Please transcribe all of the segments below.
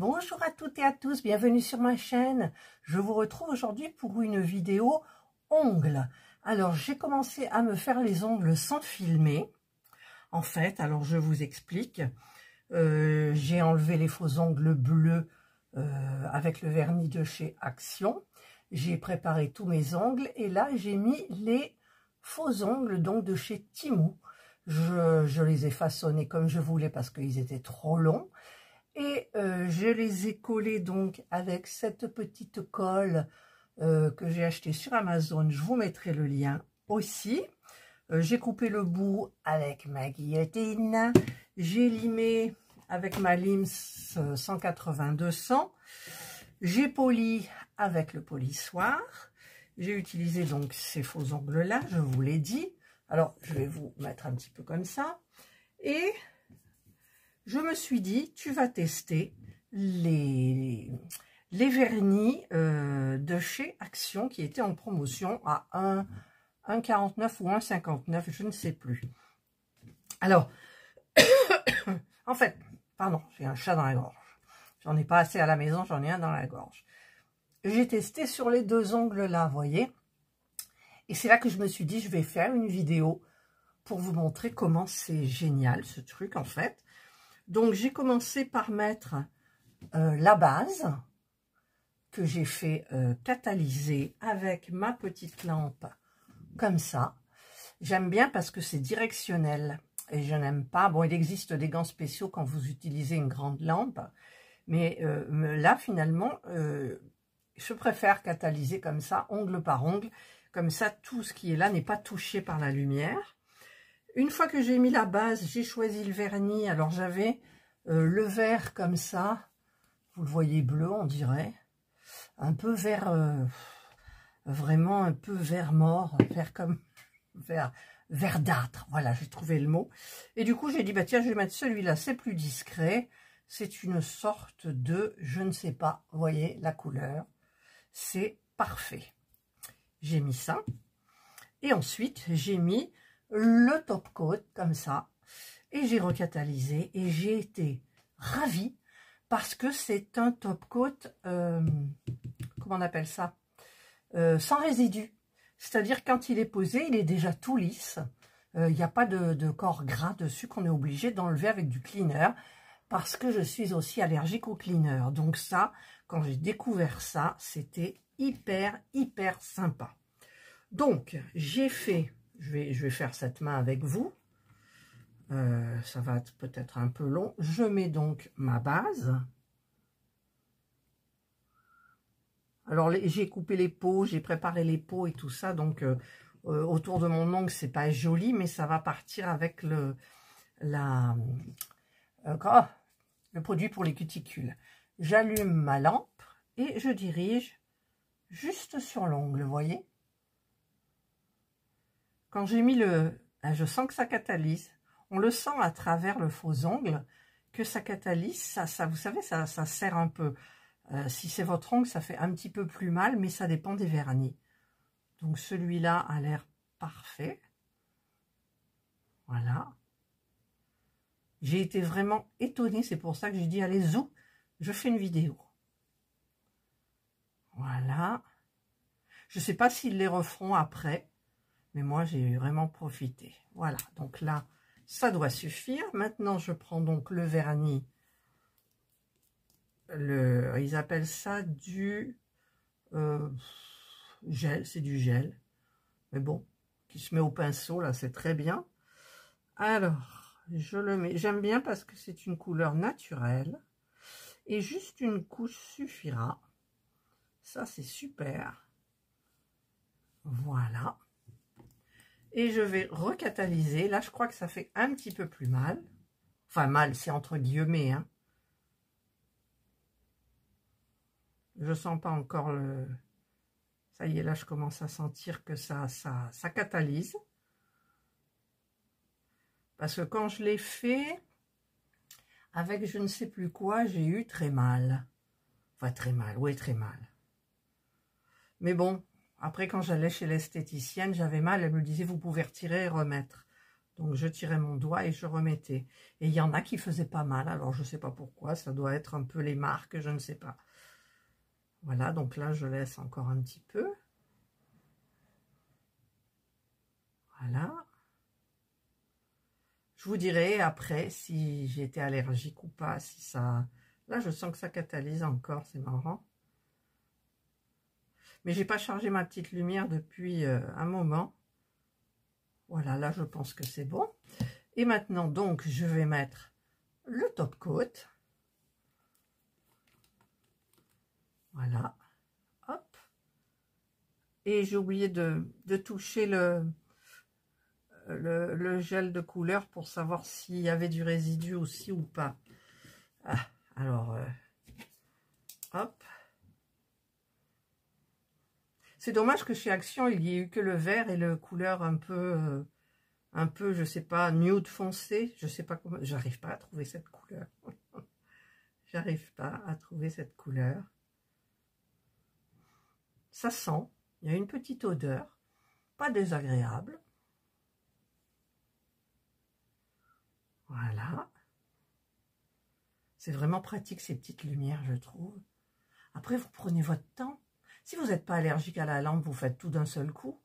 Bonjour à toutes et à tous, bienvenue sur ma chaîne. Je vous retrouve aujourd'hui pour une vidéo ongles. Alors j'ai commencé à me faire les ongles sans filmer. En fait, alors je vous explique. J'ai enlevé les faux ongles bleus avec le vernis de chez Action. J'ai préparé tous mes ongles et là j'ai mis les faux ongles donc de chez Temu. Je les ai façonnés comme je voulais parce qu'ils étaient trop longs. Et je les ai collés donc avec cette petite colle que j'ai achetée sur Amazon. Je vous mettrai le lien aussi. J'ai coupé le bout avec ma guillotine. J'ai limé avec ma Lims 180-200. J'ai poli avec le polissoir. J'ai utilisé donc ces faux ongles là, je vous l'ai dit. Alors je vais vous mettre un petit peu comme ça. Et je me suis dit, tu vas tester les vernis de chez Action qui étaient en promotion à 1,49 ou 1,59, je ne sais plus. Alors, en fait, pardon, j'ai un chat dans la gorge. J'en ai pas assez à la maison, j'en ai un dans la gorge. J'ai testé sur les deux ongles là, vous voyez. Et c'est là que je me suis dit, je vais faire une vidéo pour vous montrer comment c'est génial ce truc en fait. Donc, j'ai commencé par mettre la base que j'ai fait catalyser avec ma petite lampe comme ça. J'aime bien parce que c'est directionnel et je n'aime pas. Bon, il existe des gants spéciaux quand vous utilisez une grande lampe, mais là, finalement, je préfère catalyser comme ça, ongle par ongle. Comme ça, tout ce qui est là n'est pas touché par la lumière. Une fois que j'ai mis la base, j'ai choisi le vernis. Alors, j'avais le vert comme ça. Vous le voyez bleu, on dirait. Un peu vert, vraiment un peu vert mort. Vert comme verdâtre. Voilà, j'ai trouvé le mot. Et du coup, j'ai dit, bah tiens, je vais mettre celui-là. C'est plus discret. C'est une sorte de, je ne sais pas, vous voyez la couleur. C'est parfait. J'ai mis ça. Et ensuite, j'ai mis le top coat comme ça et j'ai recatalysé et j'ai été ravie parce que c'est un top coat comment on appelle ça, sans résidus, c'est-à-dire quand il est posé il est déjà tout lisse, il n'y a pas de corps gras dessus qu'on est obligé d'enlever avec du cleaner parce que je suis aussi allergique au cleaner. Donc ça, quand j'ai découvert ça, c'était hyper sympa. Donc j'ai fait, je vais faire cette main avec vous. Ça va être peut-être un peu long. Je mets donc ma base. Alors j'ai coupé les peaux, j'ai préparé les peaux et tout ça. Donc autour de mon ongle, c'est pas joli, mais ça va partir avec le produit pour les cuticules. J'allume ma lampe et je dirige juste sur l'ongle, vous voyez. Quand j'ai mis je sens que ça catalyse. On le sent à travers le faux ongle que ça catalyse. Ça vous savez, ça serre un peu. Si c'est votre ongle, ça fait un petit peu plus mal, mais ça dépend des vernis. Donc celui-là a l'air parfait. Voilà. J'ai été vraiment étonnée. C'est pour ça que j'ai dit, allez, zou, je fais une vidéo. Voilà. Je ne sais pas s'ils les referont après. Mais moi, j'ai vraiment profité. Voilà, donc là, ça doit suffire. Maintenant, je prends donc le vernis. Ils appellent ça du gel, c'est du gel. Mais bon, qui se met au pinceau, là, c'est très bien. Alors, je le mets. J'aime bien parce que c'est une couleur naturelle. Et juste une couche suffira. Ça, c'est super. Voilà. Et je vais recatalyser. Là, je crois que ça fait un petit peu plus mal. Enfin, mal, c'est entre guillemets. Hein. Je sens pas encore le... Ça y est, là, je commence à sentir que ça catalyse. Parce que quand je l'ai fait, avec je ne sais plus quoi, j'ai eu très mal. Enfin, très mal, oui, très mal. Mais bon... Après, quand j'allais chez l'esthéticienne, j'avais mal. Elle me disait, vous pouvez retirer et remettre. Donc je tirais mon doigt et je remettais. Et il y en a qui faisaient pas mal, alors je ne sais pas pourquoi, ça doit être un peu les marques, je ne sais pas. Voilà, donc là je laisse encore un petit peu. Voilà. Je vous dirai après si j'étais allergique ou pas, si ça... Là je sens que ça catalyse encore, c'est marrant. Mais j'ai pas chargé ma petite lumière depuis un moment. Voilà, là je pense que c'est bon. Et maintenant donc je vais mettre le top coat. Voilà. Hop. Et j'ai oublié de toucher le gel de couleur pour savoir s'il y avait du résidu aussi ou pas. Ah, alors, hop. C'est dommage que chez Action, il n'y ait eu que le vert et le couleur un peu, je sais pas, nude foncé. Je sais pas comment, j'arrive pas à trouver cette couleur. J'arrive pas à trouver cette couleur. Ça sent, il y a une petite odeur, pas désagréable. Voilà. C'est vraiment pratique ces petites lumières, je trouve. Après, vous prenez votre temps. Si vous n'êtes pas allergique à la lampe, vous faites tout d'un seul coup.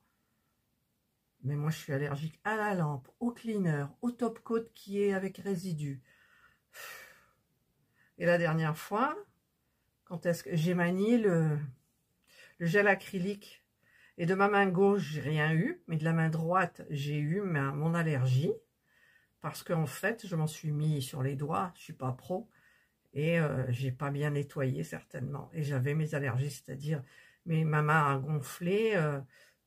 Mais moi, je suis allergique à la lampe, au cleaner, au top coat qui est avec résidu. Et la dernière fois, quand est-ce que j'ai manié le gel acrylique, et de ma main gauche, j'ai rien eu, mais de la main droite, j'ai eu mon allergie. Parce qu'en fait, je m'en suis mis sur les doigts, je suis pas pro, et j'ai pas bien nettoyé certainement. Et j'avais mes allergies, c'est-à-dire ma main a gonflé,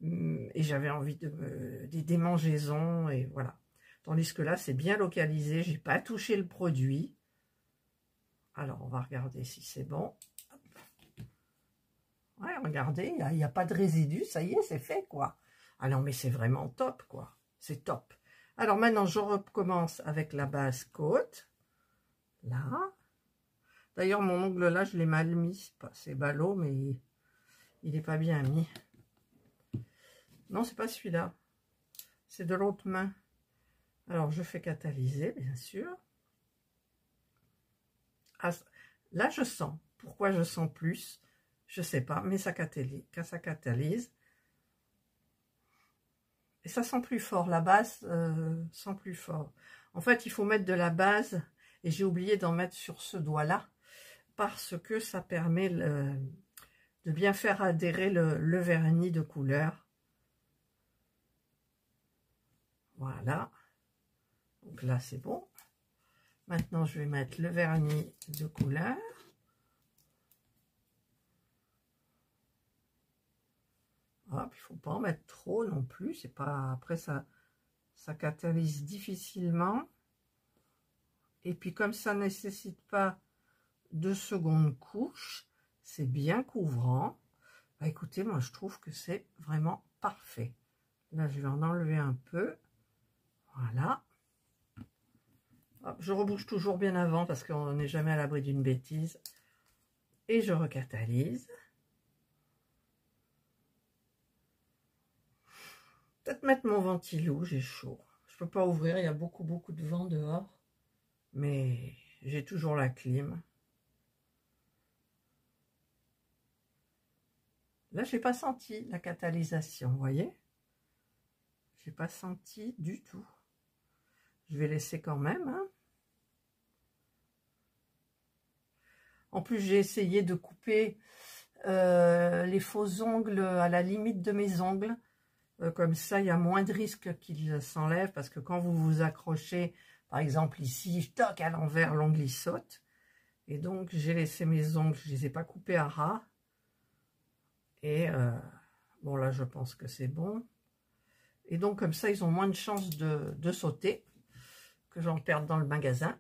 et j'avais envie des démangeaisons, et voilà. Tandis que là, c'est bien localisé, j'ai pas touché le produit. Alors, on va regarder si c'est bon. Hop. Ouais, regardez, il n'y a pas de résidus, ça y est, c'est fait, quoi. Ah non, mais c'est vraiment top, quoi. C'est top. Alors maintenant, je recommence avec la base côte. Là. D'ailleurs, mon ongle là, je l'ai mal mis. C'est ballot, mais il n'est pas bien mis. Non, c'est pas celui-là. C'est de l'autre main. Alors, je fais catalyser, bien sûr. Ah, là, je sens. Pourquoi je sens plus? Je sais pas, mais ça catalyse. Et ça sent plus fort. La base sent plus fort. En fait, il faut mettre de la base. Et j'ai oublié d'en mettre sur ce doigt-là. Parce que ça permet de bien faire adhérer le vernis de couleur. Voilà. Donc là, c'est bon. Maintenant, je vais mettre le vernis de couleur. Hop, il ne faut pas en mettre trop non plus. C'est pas. Après, ça catalyse difficilement. Et puis, comme ça ne nécessite pas de seconde couche, c'est bien couvrant. Bah, écoutez, moi, je trouve que c'est vraiment parfait. Là, je vais en enlever un peu. Voilà. Hop, je rebouche toujours bien avant parce qu'on n'est jamais à l'abri d'une bêtise. Et je recatalyse. Peut-être mettre mon ventilo, j'ai chaud. Je peux pas ouvrir, il y a beaucoup de vent dehors. Mais j'ai toujours la clim. Là, je n'ai pas senti la catalysation, vous voyez? Je n'ai pas senti du tout. Je vais laisser quand même. Hein. En plus, j'ai essayé de couper les faux ongles à la limite de mes ongles. Comme ça, il y a moins de risques qu'ils s'enlèvent. Parce que quand vous vous accrochez, par exemple ici, toc, à l'envers, l'ongle il saute. Et donc, j'ai laissé mes ongles, je ne les ai pas coupés à ras. Et bon, là, je pense que c'est bon. Et donc, comme ça, ils ont moins de chances de sauter, que j'en perde dans le magasin.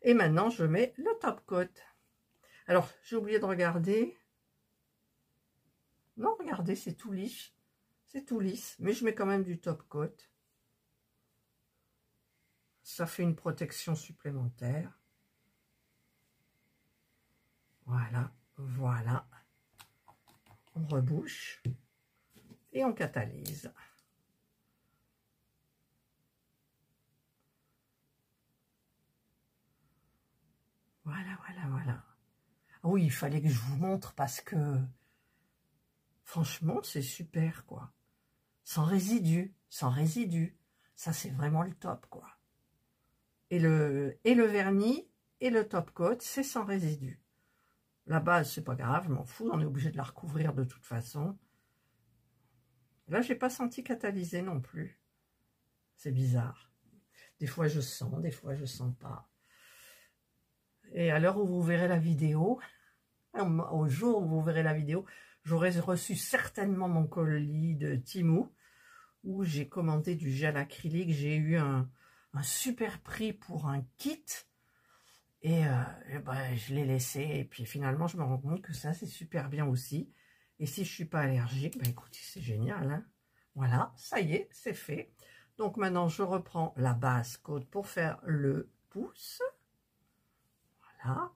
Et maintenant, je mets le top coat. Alors, j'ai oublié de regarder. Non, regardez, c'est tout lisse. C'est tout lisse. Mais je mets quand même du top coat. Ça fait une protection supplémentaire. Voilà, voilà. On rebouche. Et on catalyse. Voilà, voilà, voilà. Oui, il fallait que je vous montre parce que, franchement, c'est super, quoi. Sans résidus, sans résidus. Ça, c'est vraiment le top, quoi. Et le vernis et le top coat, c'est sans résidus. La base, c'est pas grave, je m'en fous, on est obligé de la recouvrir de toute façon. Là, j'ai pas senti catalysé non plus. C'est bizarre. Des fois, je sens, des fois, je sens pas. Et à l'heure où vous verrez la vidéo, au jour où vous verrez la vidéo, j'aurai reçu certainement mon colis de Temu, où j'ai commandé du gel acrylique. J'ai eu un super prix pour un kit. Et ben, je l'ai laissé. Et puis finalement, je me rends compte que ça, c'est super bien aussi. Et si je ne suis pas allergique, ben écoutez, c'est génial. Hein, voilà, ça y est, c'est fait. Donc maintenant, je reprends la base coat pour faire le pouce. Voilà.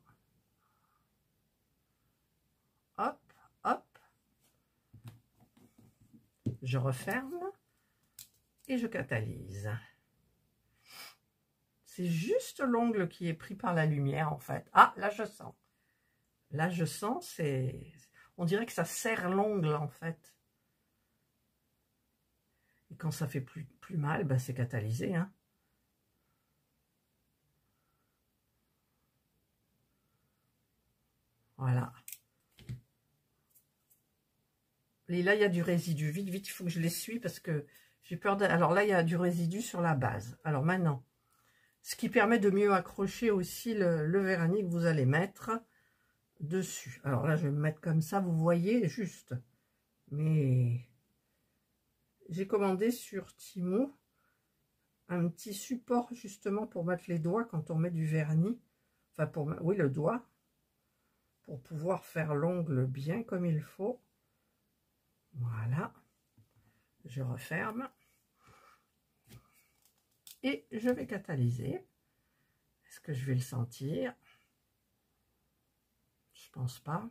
Hop, hop. Je referme et je catalyse. C'est juste l'ongle qui est pris par la lumière, en fait. Ah, là, je sens. Là, je sens, c'est... On dirait que ça serre l'ongle, en fait. Et quand ça fait plus mal, ben, c'est catalysé, hein. Voilà. Et là, il y a du résidu. Vite, vite, il faut que je l'essuie parce que j'ai peur de... Alors là, il y a du résidu sur la base. Alors maintenant, ce qui permet de mieux accrocher aussi le vernis que vous allez mettre dessus. Alors là, je vais me mettre comme ça, vous voyez, juste. Mais j'ai commandé sur Temu un petit support justement pour mettre les doigts quand on met du vernis. Enfin, oui, le doigt. Pour pouvoir faire l'ongle bien comme il faut. Voilà. Je referme. Et je vais catalyser. Est-ce que je vais le sentir? Je pense pas.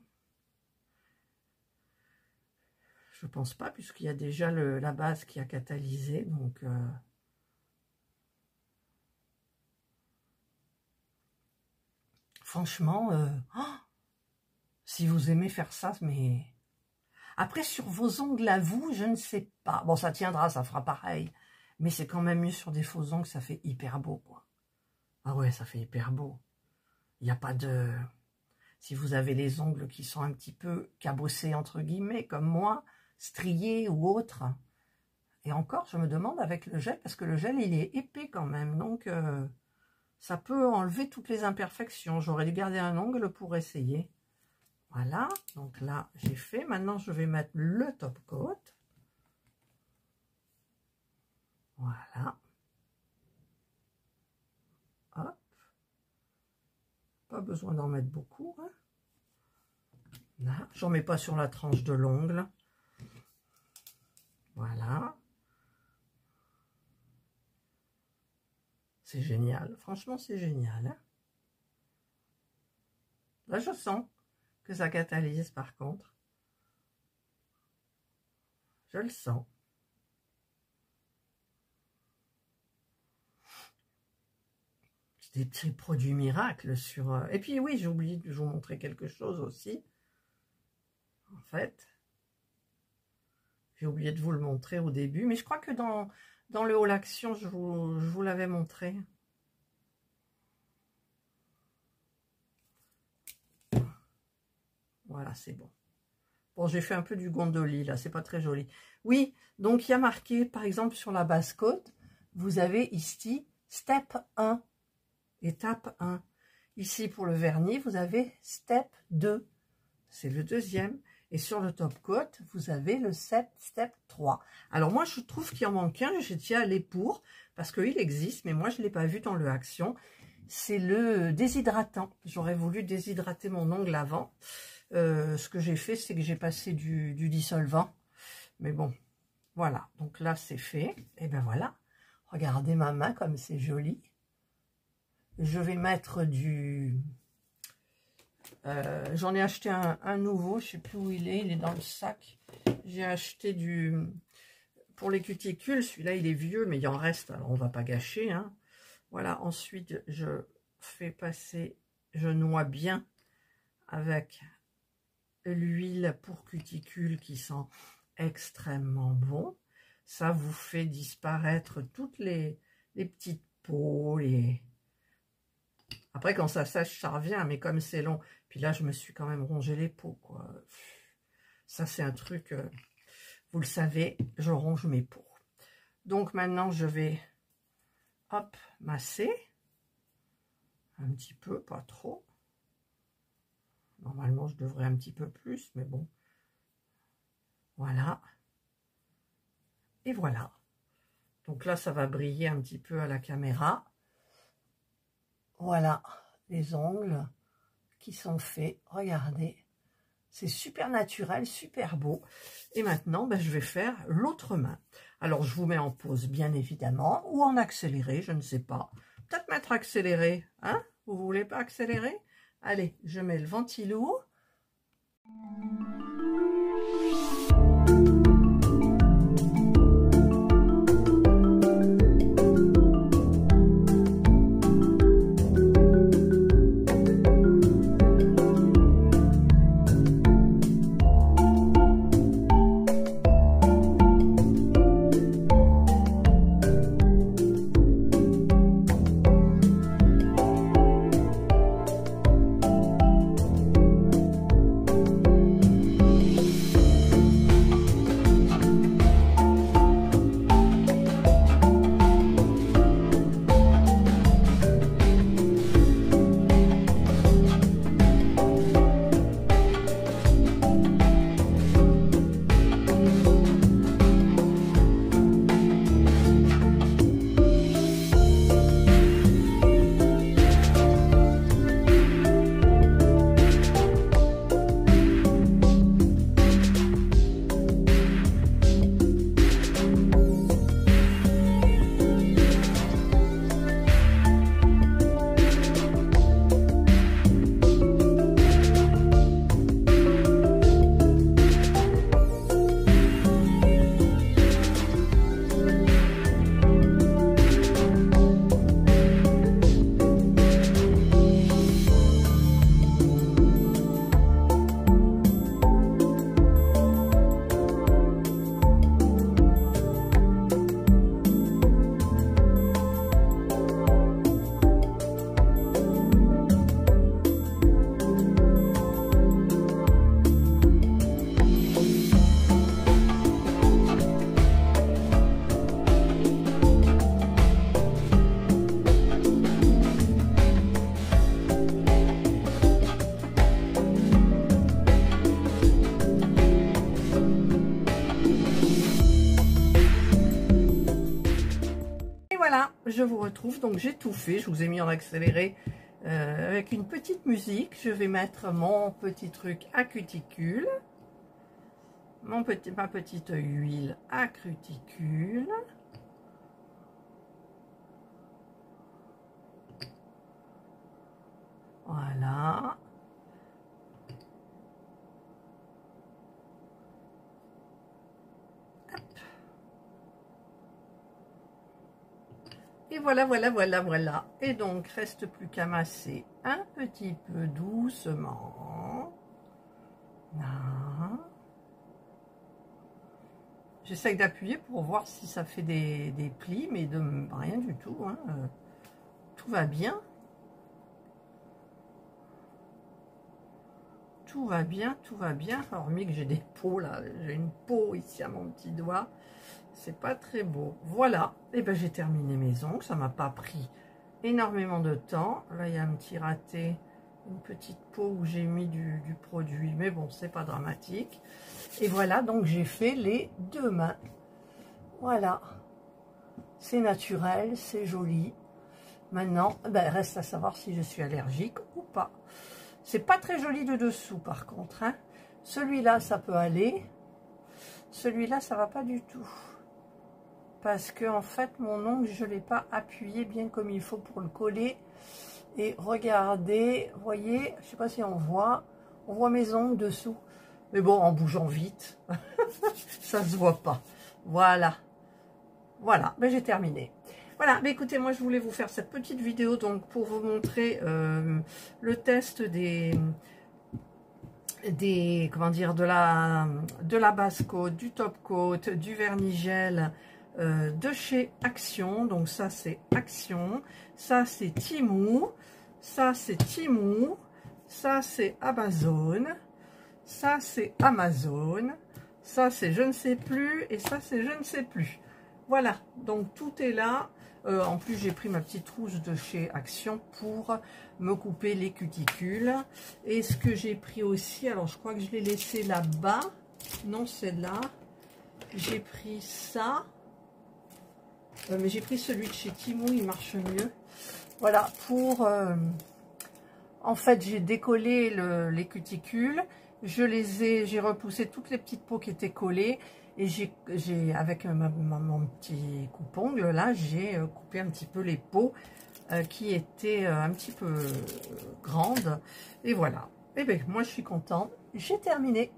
Je pense pas, puisqu'il y a déjà la base qui a catalysé. Donc, franchement, si vous aimez faire ça, mais... Après, sur vos ongles à vous, je ne sais pas. Bon, ça tiendra, ça fera pareil. Mais c'est quand même mieux sur des faux ongles, ça fait hyper beau, quoi. Ah ouais, ça fait hyper beau. Il n'y a pas de... Si vous avez les ongles qui sont un petit peu cabossés, entre guillemets, comme moi, striés ou autres. Et encore, je me demande avec le gel, parce que le gel, il est épais quand même. Donc, ça peut enlever toutes les imperfections. J'aurais dû garder un ongle pour essayer. Voilà, donc là, j'ai fait. Maintenant, je vais mettre le top coat. Voilà. Hop. Pas besoin d'en mettre beaucoup. Hein. Là, j'en mets pas sur la tranche de l'ongle. Voilà. C'est génial. Franchement, c'est génial. Hein. Là, je sens que ça catalyse, par contre. Je le sens. Des petits produits miracles sur... Et puis oui, j'ai oublié de vous montrer quelque chose aussi. En fait, j'ai oublié de vous le montrer au début. Mais je crois que dans le haul action, je vous l'avais montré. Voilà, c'est bon. Bon, j'ai fait un peu du gondoli, là, c'est pas très joli. Oui, donc il y a marqué, par exemple, sur la base coat, vous avez ici, step 1, étape 1. Ici, pour le vernis, vous avez step 2, c'est le deuxième. Et sur le top coat, vous avez le step 3. Alors moi, je trouve qu'il en manque un, j'ai dit aller pour, parce qu'il existe, mais moi, je ne l'ai pas vu dans le Action. C'est le déshydratant. J'aurais voulu déshydrater mon ongle avant. Ce que j'ai fait, c'est que j'ai passé du dissolvant. Mais bon, voilà. Donc là, c'est fait. Et ben voilà. Regardez ma main comme c'est joli. Je vais mettre du... j'en ai acheté un nouveau. Je ne sais plus où il est dans le sac. J'ai acheté du... Pour les cuticules, celui-là, il est vieux, mais il en reste. Alors, on ne va pas gâcher. Hein. Voilà. Ensuite, je fais passer je noie bien avec l'huile pour cuticule qui sent extrêmement bon. Ça vous fait disparaître toutes les petites peaux. Après, quand ça sèche, ça revient, mais comme c'est long. Puis là, je me suis quand même rongé les peaux, quoi. Ça, c'est un truc, vous le savez, je ronge mes peaux. Donc maintenant, je vais, hop, masser. Un petit peu, pas trop. Normalement, je devrais un petit peu plus, mais bon. Voilà. Et voilà. Donc là, ça va briller un petit peu à la caméra. Voilà, les ongles qui sont faits. Regardez. C'est super naturel, super beau. Et maintenant, ben, je vais faire l'autre main. Alors, je vous mets en pause, bien évidemment, ou en accéléré, je ne sais pas. Peut-être mettre accéléré, hein? Vous voulez pas accélérer? Allez, je mets le ventilo. Voilà, je vous retrouve, donc j'ai tout fait, je vous ai mis en accéléré avec une petite musique. Je vais mettre mon petit truc à cuticule, ma petite huile à cuticule. Voilà. Et voilà, voilà. Et donc, reste plus qu'à masser un petit peu doucement. Là. J'essaye d'appuyer pour voir si ça fait des plis, mais de rien du tout. Hein. Tout va bien. Tout va bien, hormis que j'ai des peaux là. J'ai une peau ici à mon petit doigt. C'est pas très beau. Voilà, et ben j'ai terminé mes ongles. Ça m'a pas pris énormément de temps. Là, il y a un petit raté, une petite peau où j'ai mis du produit, mais bon, c'est pas dramatique. Et voilà, donc j'ai fait les deux mains. Voilà, c'est naturel, c'est joli. Maintenant, ben, reste à savoir si je suis allergique ou pas. C'est pas très joli de dessous, par contre. Hein. Celui-là, ça peut aller. Celui-là, ça va pas du tout. Parce que en fait mon ongle je l'ai pas appuyé bien comme il faut pour le coller. Et regardez, vous voyez, je sais pas si on voit mes ongles dessous, mais bon, en bougeant vite ça se voit pas. Voilà, ben j'ai terminé. Voilà, mais écoutez, moi je voulais vous faire cette petite vidéo donc pour vous montrer le test comment dire, de la base coat, du top coat, du vernis gel de chez Action. Donc ça c'est Action, ça c'est Temu, ça c'est Temu, ça c'est Amazon, ça c'est Amazon, ça c'est je ne sais plus et ça c'est je ne sais plus. Voilà, donc tout est là. En plus, j'ai pris ma petite trousse de chez Action pour me couper les cuticules. Et ce que j'ai pris aussi, alors je crois que je l'ai laissé là-bas. Non, c'est là. J'ai pris ça. Mais j'ai pris celui de chez Temu, il marche mieux. Voilà, pour... en fait, j'ai décollé les cuticules. J'ai repoussé toutes les petites peaux qui étaient collées. Et avec mon petit coupe-ongle, là, j'ai coupé un petit peu les peaux qui étaient un petit peu grandes. Et voilà. Et bien, moi, je suis contente. J'ai terminé.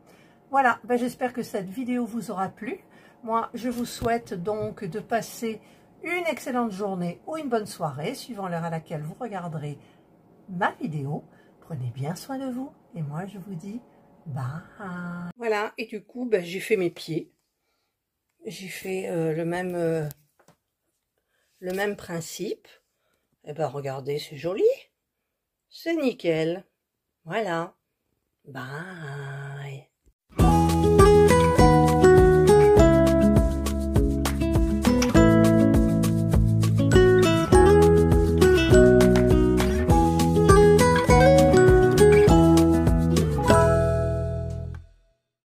Voilà. Ben, j'espère que cette vidéo vous aura plu. Moi, je vous souhaite donc de passer une excellente journée ou une bonne soirée, suivant l'heure à laquelle vous regarderez ma vidéo. Prenez bien soin de vous. Et moi, je vous dis bye. Voilà. Et du coup, ben, j'ai fait mes pieds. J'ai fait le même principe. Et ben regardez, c'est joli. C'est nickel. Voilà. Bye.